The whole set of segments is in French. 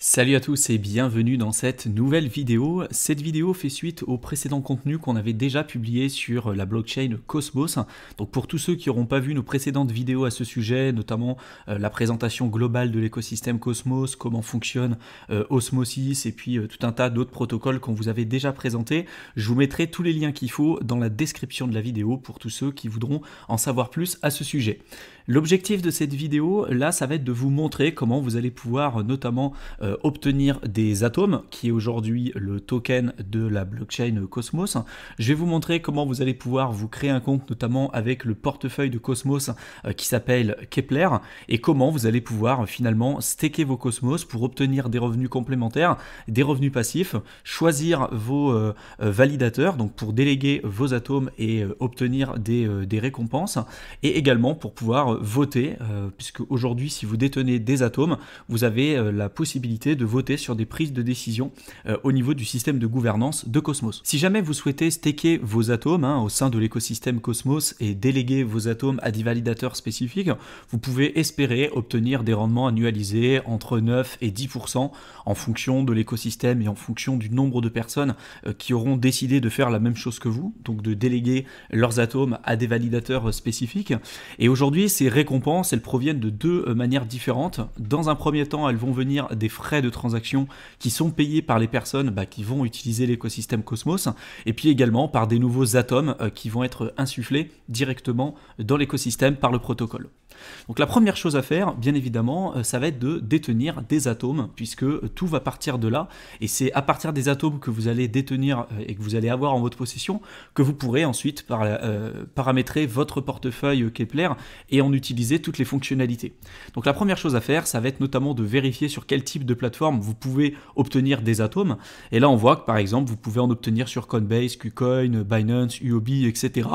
Salut à tous et bienvenue dans cette nouvelle vidéo. Cette vidéo fait suite au précédent contenu qu'on avait déjà publié sur la blockchain Cosmos. Donc pour tous ceux qui n'auront pas vu nos précédentes vidéos à ce sujet, notamment la présentation globale de l'écosystème Cosmos, comment fonctionne Osmosis et puis tout un tas d'autres protocoles qu'on vous avait déjà présentés, je vous mettrai tous les liens qu'il faut dans la description de la vidéo pour tous ceux qui voudront en savoir plus à ce sujet. L'objectif de cette vidéo, là, ça va être de vous montrer comment vous allez pouvoir notamment obtenir des atomes, qui est aujourd'hui le token de la blockchain Cosmos. Je vais vous montrer comment vous allez pouvoir vous créer un compte, notamment avec le portefeuille de Cosmos qui s'appelle Kepler, et comment vous allez pouvoir finalement staker vos Cosmos pour obtenir des revenus complémentaires, des revenus passifs, choisir vos validateurs, donc pour déléguer vos atomes et obtenir des récompenses, et également pour pouvoir voter, puisque aujourd'hui si vous détenez des atomes, vous avez la possibilité de voter sur des prises de décision au niveau du système de gouvernance de Cosmos. Si jamais vous souhaitez staker vos atomes au sein de l'écosystème Cosmos et déléguer vos atomes à des validateurs spécifiques, vous pouvez espérer obtenir des rendements annualisés entre 9 et 10% en fonction de l'écosystème et en fonction du nombre de personnes qui auront décidé de faire la même chose que vous, donc de déléguer leurs atomes à des validateurs spécifiques. Et aujourd'hui, ces récompenses, elles proviennent de deux manières différentes. Dans un premier temps, elles vont venir des frais de transaction qui sont payés par les personnes qui vont utiliser l'écosystème Cosmos, et puis également par des nouveaux atomes qui vont être insufflés directement dans l'écosystème par le protocole. Donc la première chose à faire, bien évidemment, ça va être de détenir des atomes, puisque tout va partir de là, et c'est à partir des atomes que vous allez détenir et que vous allez avoir en votre possession que vous pourrez ensuite paramétrer votre portefeuille Kepler et en utiliser toutes les fonctionnalités. Donc la première chose à faire, ça va être notamment de vérifier sur quel type de plateforme vous pouvez obtenir des atomes, et là on voit que par exemple vous pouvez en obtenir sur Coinbase, KuCoin, Binance, Huobi, etc.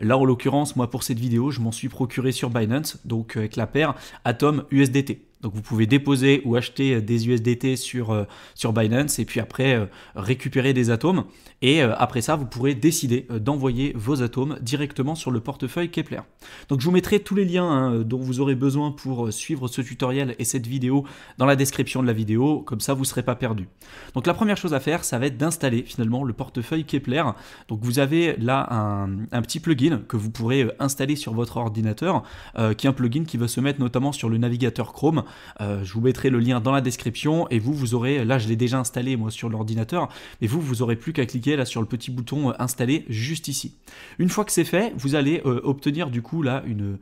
Là en l'occurrence, moi pour cette vidéo, je m'en suis procuré sur Binance, donc avec la paire Atom USDT. Donc vous pouvez déposer ou acheter des USDT sur Binance et puis après récupérer des atomes. Et après ça, vous pourrez décider d'envoyer vos atomes directement sur le portefeuille Kepler. Donc je vous mettrai tous les liens dont vous aurez besoin pour suivre ce tutoriel et cette vidéo dans la description de la vidéo. Comme ça, vous ne serez pas perdu. Donc la première chose à faire, ça va être d'installer finalement le portefeuille Kepler. Donc vous avez là un petit plugin que vous pourrez installer sur votre ordinateur, qui est un plugin qui va se mettre notamment sur le navigateur Chrome. Je vous mettrai le lien dans la description et vous aurez, là je l'ai déjà installé moi sur l'ordinateur, mais vous aurez plus qu'à cliquer là sur le petit bouton installer juste ici. Une fois que c'est fait, vous allez obtenir du coup là une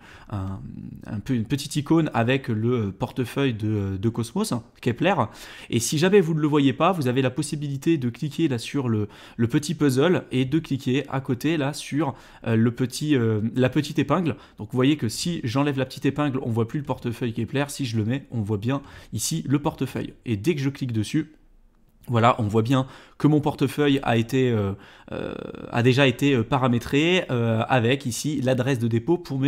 petite icône avec le portefeuille de Cosmos, Kepler, et si jamais vous ne le voyez pas, vous avez la possibilité de cliquer là sur le petit puzzle et de cliquer à côté là sur la petite épingle. Donc vous voyez que si j'enlève la petite épingle, on voit plus le portefeuille Kepler. Si je le mets, on voit bien ici le portefeuille. Et dès que je clique dessus, voilà, on voit bien que mon portefeuille a déjà été paramétré avec ici l'adresse de dépôt pour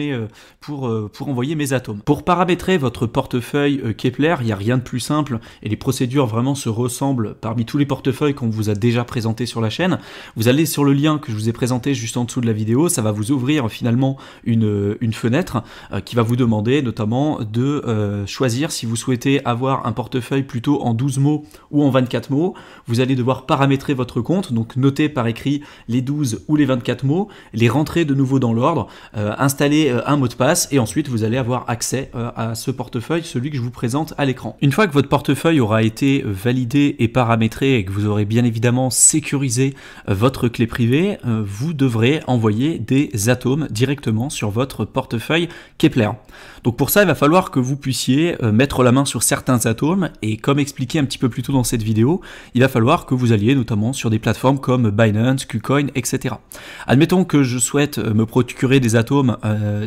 envoyer mes atomes. Pour paramétrer votre portefeuille Kepler, il n'y a rien de plus simple et les procédures vraiment se ressemblent parmi tous les portefeuilles qu'on vous a déjà présentés sur la chaîne. Vous allez sur le lien que je vous ai présenté juste en dessous de la vidéo, ça va vous ouvrir finalement une fenêtre qui va vous demander notamment de choisir si vous souhaitez avoir un portefeuille plutôt en 12 mots ou en 24 mots. Vous allez devoir paramétrer votre compte, donc noter par écrit les 12 ou les 24 mots, les rentrer de nouveau dans l'ordre, installer un mot de passe et ensuite vous allez avoir accès à ce portefeuille, celui que je vous présente à l'écran. Une fois que votre portefeuille aura été validé et paramétré et que vous aurez bien évidemment sécurisé votre clé privée, vous devrez envoyer des atomes directement sur votre portefeuille Kepler. Donc pour ça, il va falloir que vous puissiez mettre la main sur certains atomes et comme expliqué un petit peu plus tôt dans cette vidéo, il va falloir que vous alliez notamment sur des plateformes comme Binance, KuCoin, etc. Admettons que je souhaite me procurer des atomes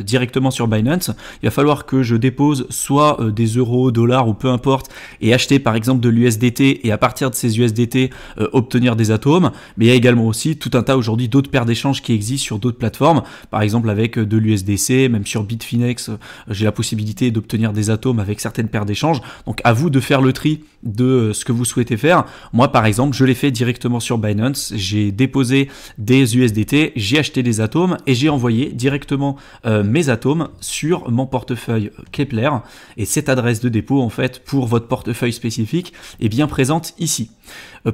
directement sur Binance, il va falloir que je dépose soit des euros, dollars ou peu importe et acheter par exemple de l'USDT et à partir de ces USDT obtenir des atomes, mais il y a également aussi tout un tas aujourd'hui d'autres paires d'échanges qui existent sur d'autres plateformes, par exemple avec de l'USDC, même sur Bitfinex, j'ai la possibilité d'obtenir des atomes avec certaines paires d'échanges, donc à vous de faire le tri de ce que vous souhaitez faire. Moi par exemple je l'ai fait directement sur Binance, j'ai déposé des USDT, j'ai acheté des atomes et j'ai envoyé directement mes atomes sur mon portefeuille Kepler. Et cette adresse de dépôt, en fait, pour votre portefeuille spécifique, est bien présente ici.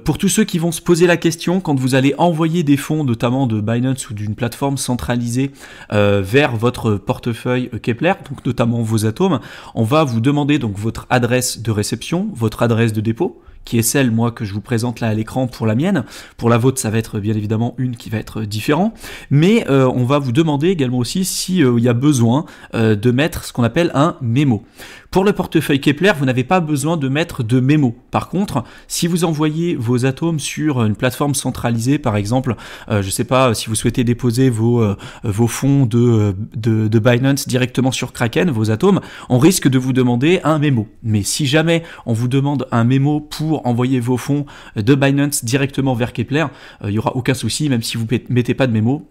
Pour tous ceux qui vont se poser la question, quand vous allez envoyer des fonds, notamment de Binance ou d'une plateforme centralisée vers votre portefeuille Kepler, donc notamment vos atomes, on va vous demander donc votre adresse de réception, votre adresse de dépôt, qui est celle, moi, que je vous présente là à l'écran pour la mienne. Pour la vôtre, ça va être bien évidemment une qui va être différente. Mais on va vous demander également aussi s'il y a besoin de mettre ce qu'on appelle un mémo. Pour le portefeuille Kepler, vous n'avez pas besoin de mettre de mémo. Par contre, si vous envoyez vos atomes sur une plateforme centralisée, par exemple, je ne sais pas, si vous souhaitez déposer vos fonds de Binance directement sur Kraken, vos atomes, on risque de vous demander un mémo. Mais si jamais on vous demande un mémo pour envoyer vos fonds de Binance directement vers Kepler, il n'y aura aucun souci, même si vous ne mettez pas de mémo,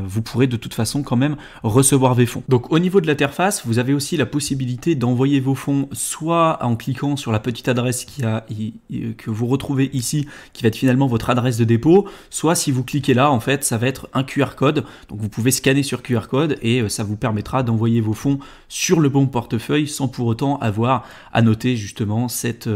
vous pourrez de toute façon quand même recevoir vos fonds. Donc au niveau de l'interface, vous avez aussi la possibilité d'envoyer vos fonds soit en cliquant sur la petite adresse que vous retrouvez ici, qui va être finalement votre adresse de dépôt, soit si vous cliquez là, en fait, ça va être un QR code. Donc vous pouvez scanner sur QR code et ça vous permettra d'envoyer vos fonds sur le bon portefeuille sans pour autant avoir à noter justement cette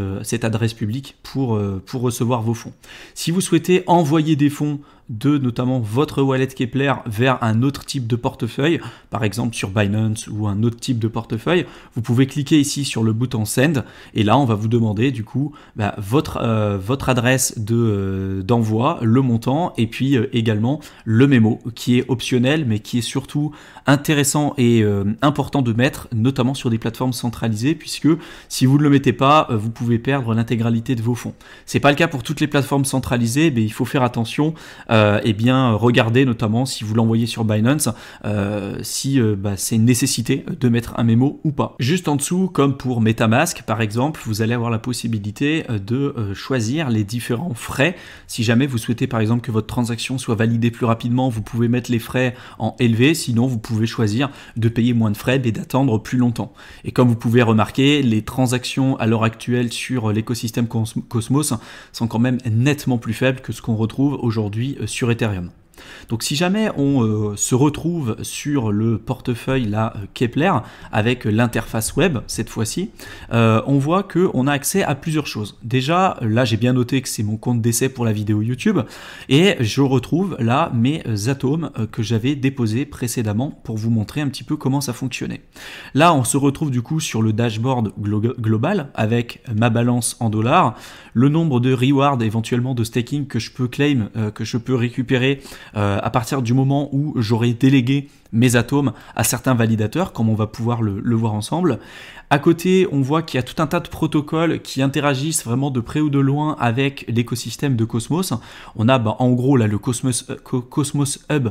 adresse publique pour recevoir vos fonds. Si vous souhaitez envoyer des fonds de notamment votre wallet Kepler vers un autre type de portefeuille, par exemple sur Binance ou un autre type de portefeuille, vous pouvez cliquer ici sur le bouton Send et là on va vous demander du coup votre adresse d'envoi, le montant et puis également le mémo qui est optionnel mais qui est surtout intéressant et important de mettre, notamment sur des plateformes centralisées, puisque si vous ne le mettez pas, vous pouvez perdre l'intégralité de vos fonds. C'est pas le cas pour toutes les plateformes centralisées, mais il faut faire attention. Et bien regardez notamment si vous l'envoyez sur Binance, si c'est une nécessité de mettre un mémo ou pas. Juste en dessous, comme pour MetaMask par exemple, vous allez avoir la possibilité de choisir les différents frais. Si jamais vous souhaitez par exemple que votre transaction soit validée plus rapidement, vous pouvez mettre les frais en élevé, sinon vous pouvez choisir de payer moins de frais mais d'attendre plus longtemps. Et comme vous pouvez remarquer, les transactions à l'heure actuelle sur l'écosystème Cosmos sont quand même nettement plus faibles que ce qu'on retrouve aujourd'hui sur Ethereum. Donc si jamais on se retrouve sur le portefeuille là, Kepler avec l'interface web cette fois-ci, on voit qu'on a accès à plusieurs choses. Déjà là j'ai bien noté que c'est mon compte d'essai pour la vidéo YouTube et je retrouve là mes atomes que j'avais déposés précédemment pour vous montrer un petit peu comment ça fonctionnait. Là on se retrouve du coup sur le dashboard global avec ma balance en dollars, le nombre de rewards éventuellement de staking que je peux claim, que je peux récupérer à partir du moment où j'aurai délégué mes atomes à certains validateurs, comme on va pouvoir le voir ensemble. À côté, on voit qu'il y a tout un tas de protocoles qui interagissent vraiment de près ou de loin avec l'écosystème de Cosmos. On a en gros là le Cosmos Hub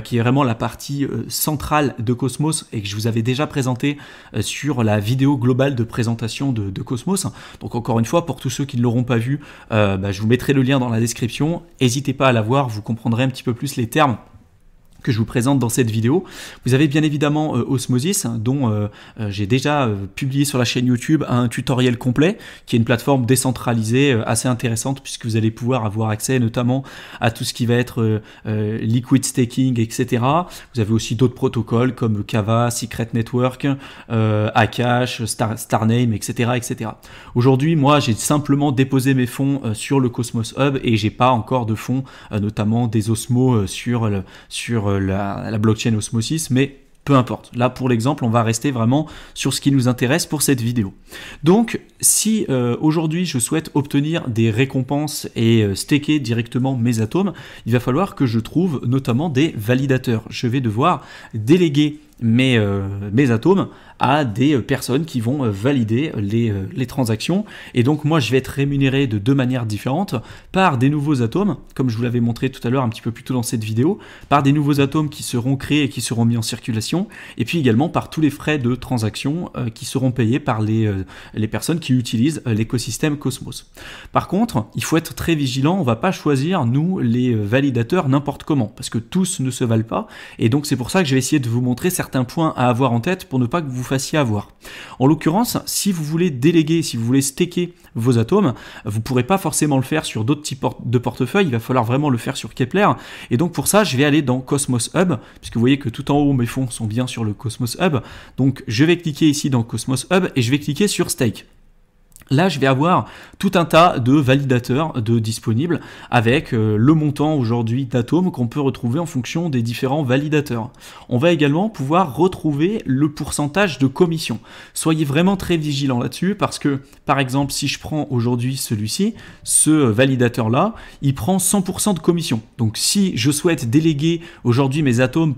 qui est vraiment la partie centrale de Cosmos et que je vous avais déjà présenté sur la vidéo globale de présentation de Cosmos. Donc encore une fois, pour tous ceux qui ne l'auront pas vu, je vous mettrai le lien dans la description. N'hésitez pas à la voir, vous comprendrez un petit peu plus les termes que je vous présente dans cette vidéo. Vous avez bien évidemment Osmosis, dont j'ai déjà publié sur la chaîne YouTube un tutoriel complet, qui est une plateforme décentralisée assez intéressante, puisque vous allez pouvoir avoir accès notamment à tout ce qui va être liquid staking, etc. Vous avez aussi d'autres protocoles comme Kava, Secret Network, Akash, Starname, etc. etc. Aujourd'hui, moi, j'ai simplement déposé mes fonds sur le Cosmos Hub et j'ai pas encore de fonds, notamment des Osmos sur la blockchain Osmosis, mais peu importe. Là, pour l'exemple, on va rester vraiment sur ce qui nous intéresse pour cette vidéo. Donc, si aujourd'hui, je souhaite obtenir des récompenses et staker directement mes atomes, il va falloir que je trouve notamment des validateurs. Je vais devoir déléguer mes atomes à des personnes qui vont valider les transactions. Et donc moi je vais être rémunéré de deux manières différentes, par des nouveaux atomes, comme je vous l'avais montré tout à l'heure un petit peu plus tôt dans cette vidéo, par des nouveaux atomes qui seront créés et qui seront mis en circulation, et puis également par tous les frais de transaction qui seront payés par les personnes qui utilisent l'écosystème Cosmos. Par contre, il faut être très vigilant, on ne va pas choisir nous les validateurs n'importe comment, parce que tous ne se valent pas, et donc c'est pour ça que je vais essayer de vous montrer certains points à avoir en tête pour ne pas que vous fassiez avoir. En l'occurrence, si vous voulez déléguer, si vous voulez staker vos atomes, vous ne pourrez pas forcément le faire sur d'autres types de portefeuilles, il va falloir vraiment le faire sur Keplr. Et donc pour ça, je vais aller dans Cosmos Hub, puisque vous voyez que tout en haut, mes fonds sont bien sur le Cosmos Hub. Donc je vais cliquer ici dans Cosmos Hub et je vais cliquer sur Stake. Là, je vais avoir tout un tas de validateurs disponibles avec le montant aujourd'hui d'atomes qu'on peut retrouver en fonction des différents validateurs. On va également pouvoir retrouver le pourcentage de commission. Soyez vraiment très vigilants là-dessus parce que, par exemple, si je prends aujourd'hui celui-ci, ce validateur-là, il prend 100% de commission. Donc, si je souhaite déléguer aujourd'hui mes atomes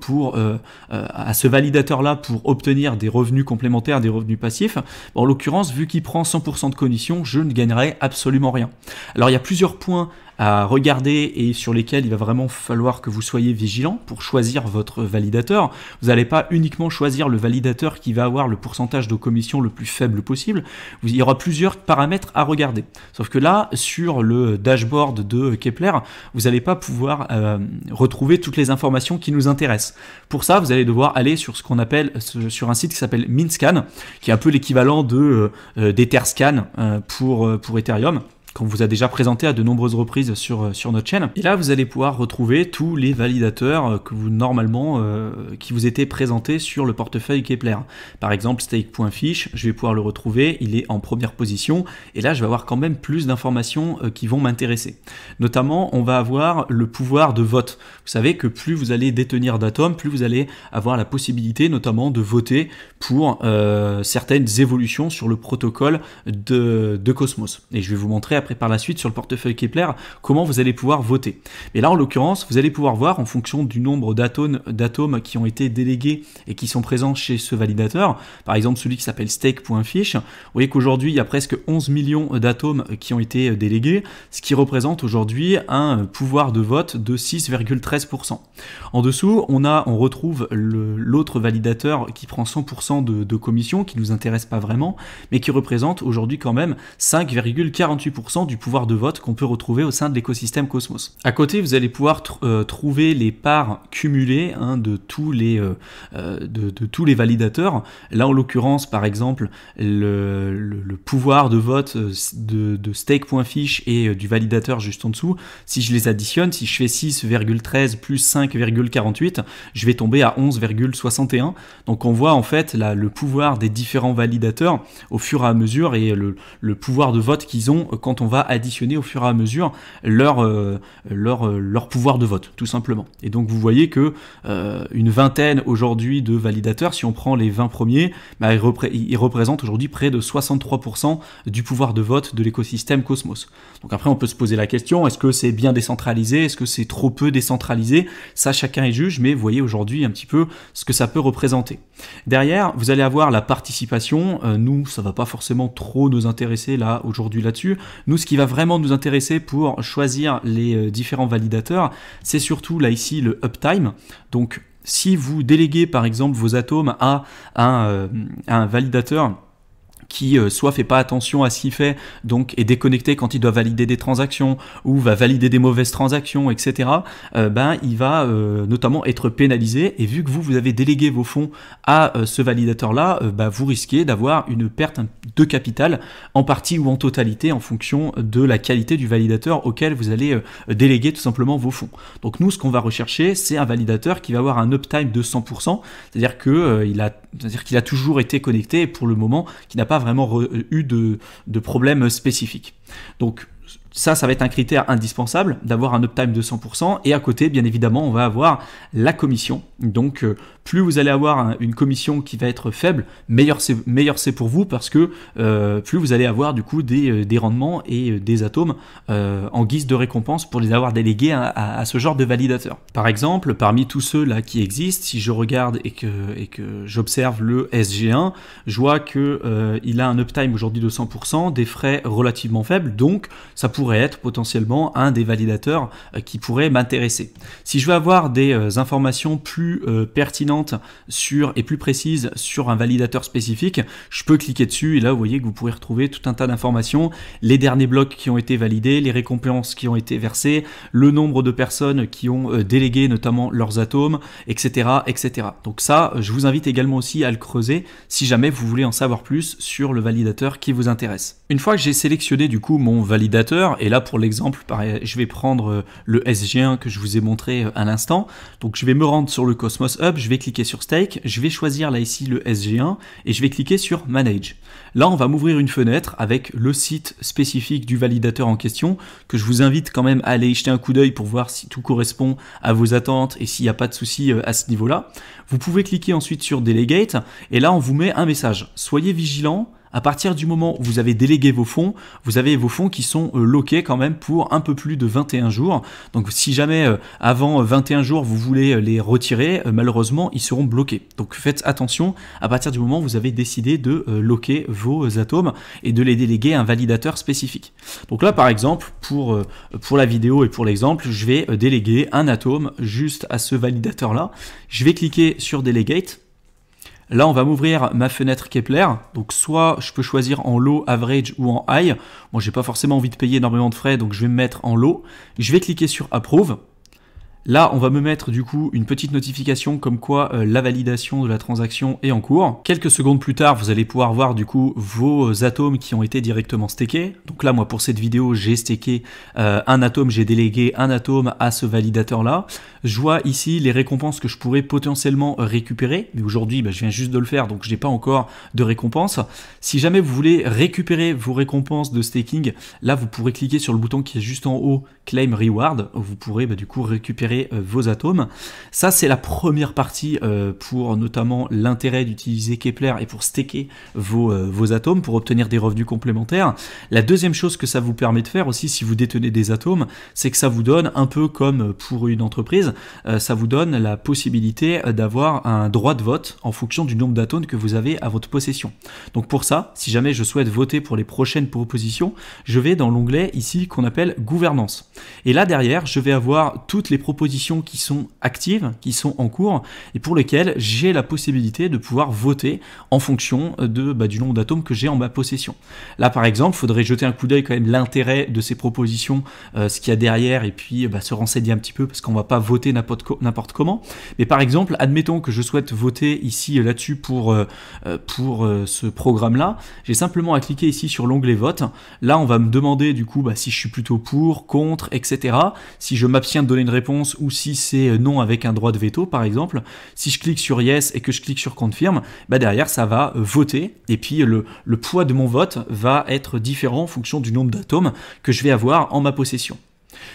à ce validateur-là pour obtenir des revenus complémentaires, des revenus passifs, en l'occurrence, vu qu'il prend 100% de commission, je ne gagnerai absolument rien. Alors il y a plusieurs points à regarder et sur lesquels il va vraiment falloir que vous soyez vigilant pour choisir votre validateur. Vous n'allez pas uniquement choisir le validateur qui va avoir le pourcentage de commission le plus faible possible. Il y aura plusieurs paramètres à regarder. Sauf que là, sur le dashboard de Keplr, vous n'allez pas pouvoir retrouver toutes les informations qui nous intéressent. Pour ça, vous allez devoir aller sur ce qu'on appelle, sur un site qui s'appelle Minscan, qui est un peu l'équivalent d'Etherscan pour Ethereum, qu'on vous a déjà présenté à de nombreuses reprises sur notre chaîne. Et là, vous allez pouvoir retrouver tous les validateurs que vous normalement qui vous étaient présentés sur le portefeuille Keplr. Par exemple, stake.fish, je vais pouvoir le retrouver, il est en première position, et là, je vais avoir quand même plus d'informations qui vont m'intéresser. Notamment, on va avoir le pouvoir de vote. Vous savez que plus vous allez détenir d'atomes, plus vous allez avoir la possibilité notamment de voter pour certaines évolutions sur le protocole de Cosmos. Et je vais vous montrer après par la suite sur le portefeuille Keplr comment vous allez pouvoir voter. Et là en l'occurrence vous allez pouvoir voir en fonction du nombre d'atomes qui ont été délégués et qui sont présents chez ce validateur, par exemple celui qui s'appelle stake.fish, vous voyez qu'aujourd'hui il y a presque 11 millions d'atomes qui ont été délégués, ce qui représente aujourd'hui un pouvoir de vote de 6,13%. En dessous on retrouve l'autre validateur qui prend 100% de commission, qui ne nous intéresse pas vraiment, mais qui représente aujourd'hui quand même 5,48% du pouvoir de vote qu'on peut retrouver au sein de l'écosystème Cosmos. À côté, vous allez pouvoir trouver les parts cumulées de tous les validateurs. Là, en l'occurrence, par exemple, le pouvoir de vote de stake.fish et du validateur juste en dessous, si je les additionne, si je fais 6,13 plus 5,48, je vais tomber à 11,61. Donc on voit en fait le pouvoir des différents validateurs au fur et à mesure et le pouvoir de vote qu'ils ont quand on va additionner au fur et à mesure leur pouvoir de vote, tout simplement. Et donc vous voyez que une vingtaine aujourd'hui de validateurs, si on prend les 20 premiers, ils représentent aujourd'hui près de 63% du pouvoir de vote de l'écosystème Cosmos. Donc après on peut se poser la question, est-ce que c'est bien décentralisé, est-ce que c'est trop peu décentralisé? Ça chacun est juge, mais vous voyez aujourd'hui un petit peu ce que ça peut représenter. Derrière, vous allez avoir la participation. Nous, ça va pas forcément trop nous intéresser là aujourd'hui là-dessus. Nous, ce qui va vraiment nous intéresser pour choisir les différents validateurs, c'est surtout là ici le uptime. Donc, si vous déléguez par exemple vos atomes à un validateur qui soit fait pas attention à ce qu'il fait, donc est déconnecté quand il doit valider des transactions ou va valider des mauvaises transactions, etc., il va notamment être pénalisé. Et vu que vous avez délégué vos fonds à ce validateur-là, vous risquez d'avoir une perte de capital en partie ou en totalité en fonction de la qualité du validateur auquel vous allez déléguer tout simplement vos fonds. Donc nous, ce qu'on va rechercher, c'est un validateur qui va avoir un uptime de 100%, c'est-à-dire qu'il a toujours été connecté et pour le moment, qui n'a pas vraiment eu de problème spécifique. Donc ça va être un critère indispensable d'avoir un uptime de 100%. Et à côté, bien évidemment, on va avoir la commission. Donc, plus vous allez avoir une commission qui va être faible, meilleur c'est pour vous parce que plus vous allez avoir du coup des rendements et des atomes en guise de récompense pour les avoir délégués à ce genre de validateur. Par exemple, parmi tous ceux là qui existent, si je regarde et que j'observe le SG1, je vois que il a un uptime aujourd'hui de 100%, des frais relativement faibles, donc ça pourrait pourrait être potentiellement un des validateurs qui pourrait m'intéresser. Si je veux avoir des informations plus pertinentes et plus précises sur un validateur spécifique, je peux cliquer dessus et là vous voyez que vous pourrez retrouver tout un tas d'informations, les derniers blocs qui ont été validés, les récompenses qui ont été versées, le nombre de personnes qui ont délégué notamment leurs atomes, etc., etc. Donc ça, je vous invite également aussi à le creuser si jamais vous voulez en savoir plus sur le validateur qui vous intéresse. Une fois que j'ai sélectionné du coup mon validateur, et là pour l'exemple, je vais prendre le SG1 que je vous ai montré à l'instant, donc je vais me rendre sur le Cosmos Hub, je vais cliquer sur Stake, je vais choisir là ici le SG1 et je vais cliquer sur Manage. Là on va m'ouvrir une fenêtre avec le site spécifique du validateur en question, que je vous invite quand même à aller y jeter un coup d'œil pour voir si tout correspond à vos attentes et s'il n'y a pas de souci à ce niveau-là. Vous pouvez cliquer ensuite sur Delegate et là on vous met un message. Soyez vigilant. À partir du moment où vous avez délégué vos fonds, vous avez vos fonds qui sont lockés quand même pour un peu plus de 21 jours. Donc si jamais avant 21 jours vous voulez les retirer, malheureusement ils seront bloqués. Donc faites attention à partir du moment où vous avez décidé de locker vos atomes et de les déléguer à un validateur spécifique. Donc là par exemple, pour la vidéo et pour l'exemple, je vais déléguer un atome juste à ce validateur là. Je vais cliquer sur Delegate. Là, on va m'ouvrir ma fenêtre Kepler. Donc, soit je peux choisir en low, average ou en high. Moi, j'ai pas forcément envie de payer énormément de frais, donc je vais me mettre en low. Je vais cliquer sur Approve. Là, on va me mettre du coup une petite notification comme quoi la validation de la transaction est en cours. Quelques secondes plus tard, vous allez pouvoir voir du coup vos atomes qui ont été directement stakés. Donc là, moi pour cette vidéo, j'ai staké un atome, j'ai délégué un atome à ce validateur-là. Je vois ici les récompenses que je pourrais potentiellement récupérer. Mais aujourd'hui, je viens juste de le faire, donc je n'ai pas encore de récompense. Si jamais vous voulez récupérer vos récompenses de staking, là, vous pourrez cliquer sur le bouton qui est juste en haut, Claim Reward. Vous pourrez du coup récupérer vos atomes. Ça, c'est la première partie pour notamment l'intérêt d'utiliser Kepler et pour staker vos atomes pour obtenir des revenus complémentaires. La deuxième chose que ça vous permet de faire aussi si vous détenez des atomes, c'est que ça vous donne, un peu comme pour une entreprise, ça vous donne la possibilité d'avoir un droit de vote en fonction du nombre d'atomes que vous avez à votre possession. Donc pour ça, si jamais je souhaite voter pour les prochaines propositions, je vais dans l'onglet ici qu'on appelle gouvernance. Et là derrière, je vais avoir toutes les propositions qui sont actives, qui sont en cours et pour lesquelles j'ai la possibilité de pouvoir voter en fonction du nombre d'atomes que j'ai en ma possession. Là par exemple, il faudrait jeter un coup d'œil quand même l'intérêt de ces propositions, ce qu'il y a derrière et puis se renseigner un petit peu parce qu'on ne va pas voter n'importe comment. Mais par exemple, admettons que je souhaite voter ici là-dessus pour ce programme-là, j'ai simplement à cliquer ici sur l'onglet vote. Là, on va me demander du coup si je suis plutôt pour, contre, etc. Si je m'abstiens de donner une réponse ou si c'est non avec un droit de veto par exemple. Si je clique sur yes et que je clique sur confirme, derrière ça va voter et puis le poids de mon vote va être différent en fonction du nombre d'atomes que je vais avoir en ma possession.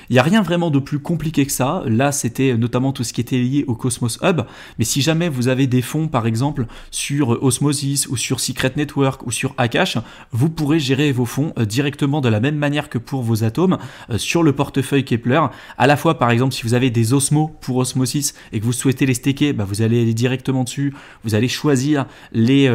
Il n'y a rien vraiment de plus compliqué que ça. Là, c'était notamment tout ce qui était lié au Cosmos Hub. Mais si jamais vous avez des fonds, par exemple, sur Osmosis ou sur Secret Network ou sur Akash, vous pourrez gérer vos fonds directement de la même manière que pour vos atomes sur le portefeuille Kepler. À la fois, par exemple, si vous avez des Osmos pour Osmosis et que vous souhaitez les staker, vous allez aller directement dessus. Vous allez choisir les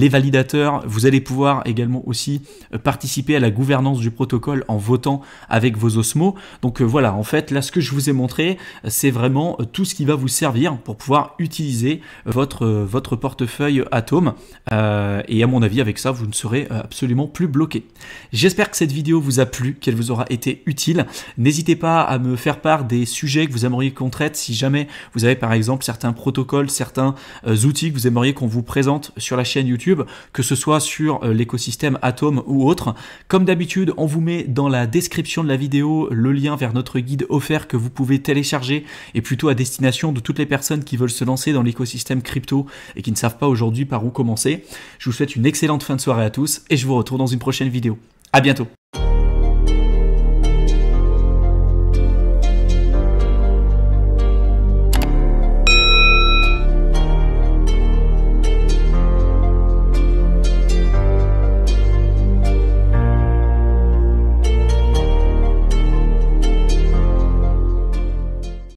validateurs. Vous allez pouvoir également aussi participer à la gouvernance du protocole en votant avec vos Osmos. Donc voilà, en fait, là, ce que je vous ai montré, c'est vraiment tout ce qui va vous servir pour pouvoir utiliser votre portefeuille Atom. Et à mon avis, avec ça, vous ne serez absolument plus bloqué. J'espère que cette vidéo vous a plu, qu'elle vous aura été utile. N'hésitez pas à me faire part des sujets que vous aimeriez qu'on traite. Si jamais vous avez par exemple certains protocoles, certains outils que vous aimeriez qu'on vous présente sur la chaîne YouTube, que ce soit sur l'écosystème Atom ou autre. Comme d'habitude, on vous met dans la description de la vidéo le lien vers notre guide offert que vous pouvez télécharger et plutôt à destination de toutes les personnes qui veulent se lancer dans l'écosystème crypto et qui ne savent pas aujourd'hui par où commencer. Je vous souhaite une excellente fin de soirée à tous et je vous retrouve dans une prochaine vidéo. À bientôt.